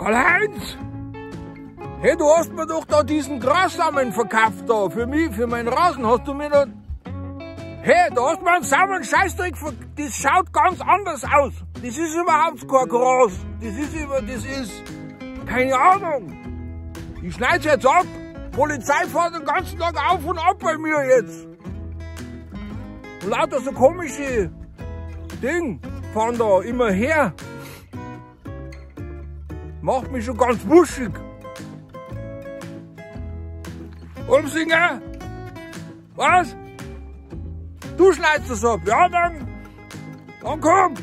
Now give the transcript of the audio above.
Karl-Heinz! Hey, du hast mir doch da diesen Grassamen verkauft da, für mich, für meinen Rasen, hast du mir da... Hey, da hast du mir einen Samen Scheißdreck verkauft, das schaut ganz anders aus. Das ist überhaupt kein Gras, das ist, keine Ahnung. Ich schneid's jetzt ab, Polizei fährt den ganzen Tag auf und ab bei mir jetzt. Und lauter so komische Ding fahren da immer her. Macht mich schon ganz wuschig. Ulmsinger? Was? Du schneidest das ab? Ja, dann komm!